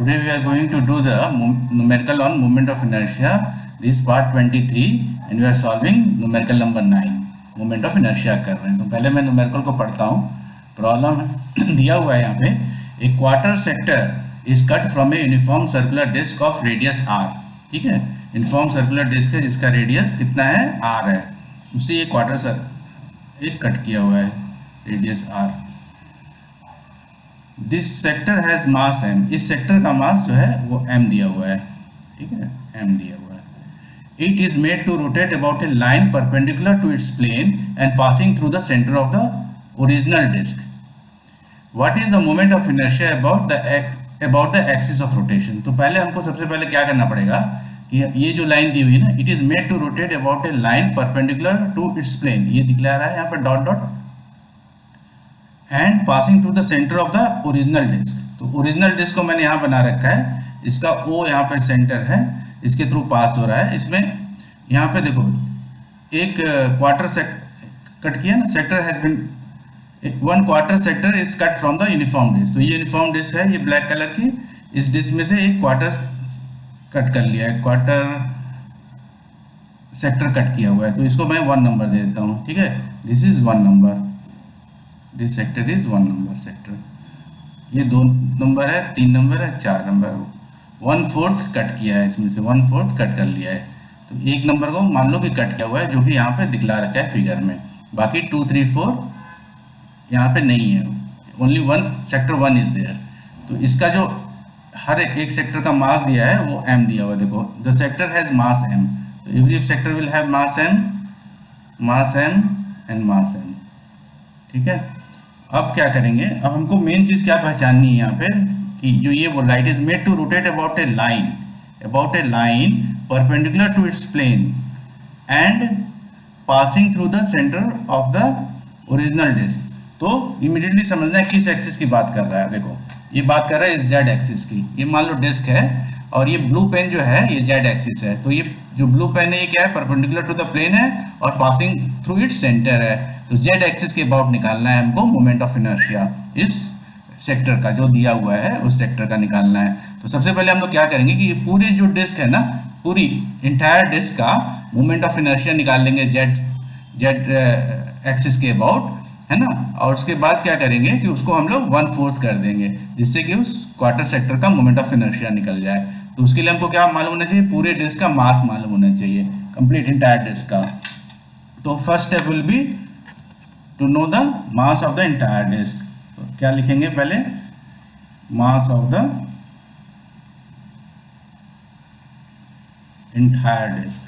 Today we are going to do the numerical on moment of inertia. This is part 23 and we are solving numerical number 9. Moment of inertia कर रहे हैं. तो पहले मैं numerical को पढ़ता हूँ. प्रॉब्लम दिया हुआ है यहाँ पे. A quarter sector is cut from a uniform circular disc of radius r. ठीक है, यूनिफॉर्म सर्कुलर डिस्क है जिसका रेडियस कितना है r है. उसी एक क्वार्टर एक कट किया हुआ है radius r. This sector has mass m. इस सेक्टर का मास जो है वो m दिया हुआ है. ठीक है, m दिया हुआ है. It is made to rotate about a line perpendicular to its plane and passing through the centre of the original disc. What is the moment of inertia about the axis of rotation. तो पहले हमको सबसे पहले क्या करना पड़ेगा कि ये जो लाइन दी हुई है ना, it is made to rotate about a line perpendicular to its plane. ये दिखला रहा है यहाँ पे dot dot and passing through the centre of the original disc. तो ओरिजिनल डिस्क को मैंने यहाँ बना रखा है, इसका O यहाँ पे सेंटर है, इसके थ्रू पास हो रहा है. इसमें यहाँ पे देखो एक क्वार्टर कट किया ना, sector has been one quarter sector is cut from the uniform disc. तो ये यूनिफॉर्म डिस्क है, ये ब्लैक कलर की, इस डिस्क में से एक क्वार्टर कट कर लिया है, क्वार्टर सेक्टर कट किया हुआ है. तो इसको मैं 1 नंबर दे देता हूँ. ठीक है, this is 1 number, this sector is 1 number sector. ये 2 नंबर है, 3 नंबर है, 4 नंबर. 1/4 कट किया है, इसमें से 1/4 कट कर लिया है. तो 1 नंबर को मान लो कि कट किया हुआ है, जो कि यहाँ पे दिखला रखा है फिगर में. बाकी 2, 3, 4 यहाँ पे नहीं है, ओनली 1 सेक्टर 1 इज देयर. तो इसका जो हर एक सेक्टर का मास दिया है वो m दिया हुआ है. देखो the sector has mass m. तो every sector will have mass m and mass m. ठीक है, अब क्या करेंगे, अब हमको मेन चीज क्या पहचाननी है यहाँ पे कि जो ये वो light is made to rotate about a line perpendicular to its plane and passing through the centre of the original disc. तो इमीडिएटली समझना है किस एक्सिस की बात कर रहा है. देखो ये बात कर रहा है जेड एक्सिस की. ये मान लो डिस्क है और ये ब्लू पेन जो है ये जेड एक्सिस है. तो ये जो ब्लू पेन है ये क्या है, परपेंडिकुलर टू द प्लेन है और पासिंग थ्रू इट्स सेंटर है. तो जेड एक्सिस के अबाउट निकालना है हमको मोमेंट ऑफ इनर्शिया. इस सेक्टर का जो दिया हुआ है उस सेक्टर का निकालना है. तो सबसे पहले हम लोग क्या करेंगे कि ये पूरी जो डिस्क है ना, पूरी इंटायर डिस्क का मोमेंट ऑफ इनर्शिया निकाल लेंगे जेड एक्सिस के अबाउट, है ना. और उसके बाद क्या करेंगे कि उसको हम लोग 1/4 कर देंगे, जिससे कि उस क्वार्टर सेक्टर का मोमेंट ऑफ इनर्शिया निकल जाए. तो उसके लिए हमको क्या मालूम होना चाहिए, पूरे डिस्क का मास मालूम होना चाहिए, कंप्लीट इंटायर डिस्क का. तो first step will be to know the mass of the entire disc. तो क्या लिखेंगे पहले, mass of the entire disc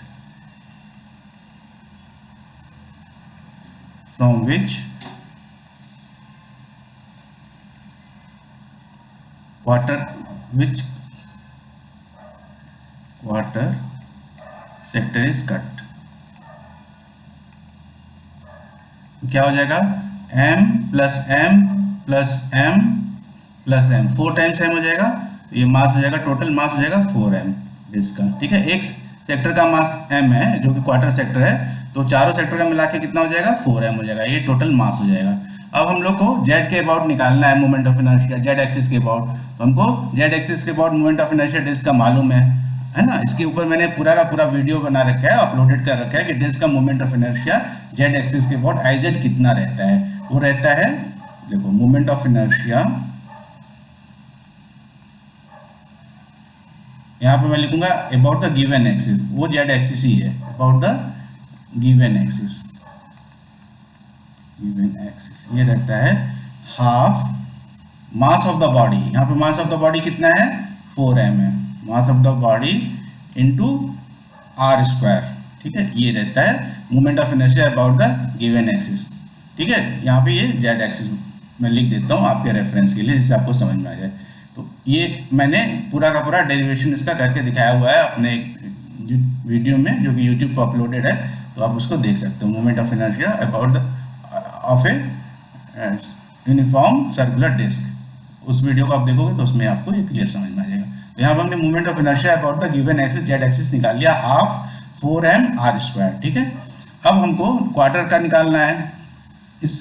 from which quarter sector is cut. क्या हो जाएगा, m plus m plus m plus m, 4 times m हो जाएगा. तो ये मास हो जाएगा, टोटल मास हो जाएगा 4m डिस्क का. ठीक है, एक सेक्टर का मास m है जो कि क्वार्टर सेक्टर है, तो चारों सेक्टर का मिला के कितना हो जाएगा, 4m हो जाएगा. ये टोटल मास हो जाएगा. अब हम लोग को z के अबाउट निकालना है moment of inertia, z axis के अबाउट. तो हमको z एक्सिस के about moment of inertia disc का मालूम है ना. इसके ऊपर मैंने पूरा का पूरा वीडियो बना रखा है, अपलोडेड कर रखा है कि डिस्क का moment of inertia z axis के अबाउट iz कितना रहता है. वो रहता है, देखो मोमेंट ऑफ इनर्शिया यहाँ पे मैं लिखूंगा अबाउट द गिवन एक्सिस, वो z एक्सिस ही है, अबाउट द गिवन एक्सिस. ये रहता है half mass of the body. यहाँ पे मास ऑफ द बॉडी कितना है, 4m है, मास of the body into r². ठीक है, ये रहता है moment of inertia about the given axis. ठीक है, यहाँ पे ये z एक्सिस मैं लिख देता हूँ आपके रेफरेंस के लिए, जिससे आपको समझ में आ जाए. तो ये मैंने पूरा का पूरा डेरिवेशन इसका करके दिखाया हुआ है अपने वीडियो में, जो कि यूट्यूब पर अपलोडेड है. तो आप उसको देख सकते हो, moment of inertia about the of a uniform circular disc. उस वीडियो को आप देखोगे तो उसमें आपको ये क्लियर समझ में आ जाएगा. तो यहाँ पर हमने moment of inertia about the given axis Z axis निकाल लिया, हाफ 4m r². ठीक है, अब हमको क्वार्टर का निकालना है, इस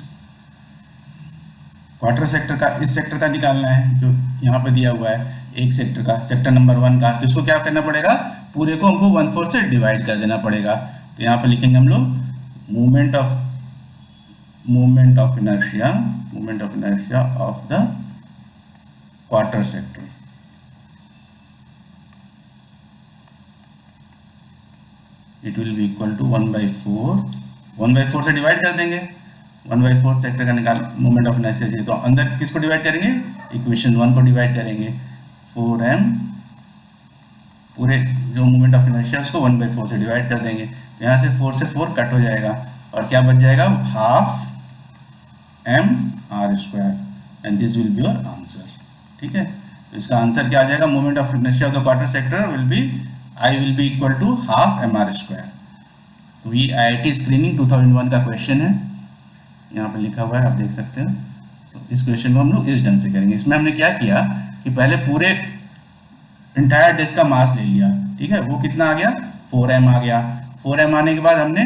क्वार्टर सेक्टर का, इस सेक्टर का निकालना है जो यहाँ पे दिया हुआ है. एक सेक्टर का, सेक्टर नंबर 1 का, तो इसको क्या करना पड़ेगा, पूरे को हमको 1/4 से डिवाइड कर देना पड़ेगा। तो यहाँ पे लिखेंगे हम लोग moment of inertia of the quarter sector. It will be equal to 1/4 से डिवाइड कर देंगे, 1/4 सेक्टर का निकाल मोमेंट ऑफ इनर्शिया चाहिए, तो अंदर किसको डिवाइड करेंगे, इक्वेशन 1 को डिवाइड करेंगे, 4m पूरे जो मोमेंट ऑफ इनर्शिया उसको 1/4 से डिवाइड कर देंगे, तो यहाँ से 4 से 4 कट हो जाएगा और क्या बच जाएगा, ½ mr², and this will be your answer. ठीक है, तो इसका आंसर क्या आ जाएगा, moment of inertia of the quarter sector will be I will be equal to ½ mr²। तो ये IIT स्क्रीनिंग 2001 का क्वेश्चन है, यहाँ पे लिखा हुआ है, आप देख सकते हैं। तो इस क्वेश्चन को हम लोग इस ढंग से करेंगे। इसमें हमने क्या किया कि पहले पूरे इंटायर डिस्क का मास ले लिया, ठीक है, वो कितना आ गया, 4m आ गया। 4m आने के बाद हमने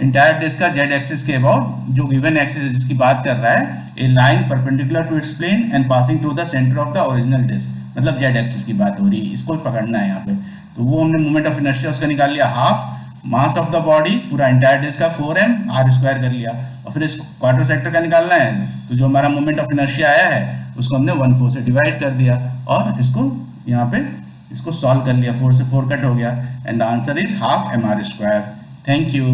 इंटायर डिस्क का जेड एक्सिस के अबाउट जो गिवन एक्सिस है जिसकी बात कर रहा है, a line perpendicular to its plane and passing through the centre of the original disc, मतलब जेड एक्सिस की बात हो रही है, इसको पकड़ना है यहाँ पे। तो वो हमने मोमेंट ऑफ इनर्शिया उसका निकाल लिया ½ मास ऑफ द बॉडी पूरा इंटायर डिस्क का 4m r² कर लिया, और फिर इस क्वार्टर सेक्टर का निकालना है, तो जो हमारा मोमेंट ऑफ इनर्शिया आया है उसको हमने 1/4 से डिवाइड कर दिया और इसको यहाँ पे इसको सॉल्व कर लिया, 4 से 4 कट हो गया, and the answer is ½ mr²। Thank you.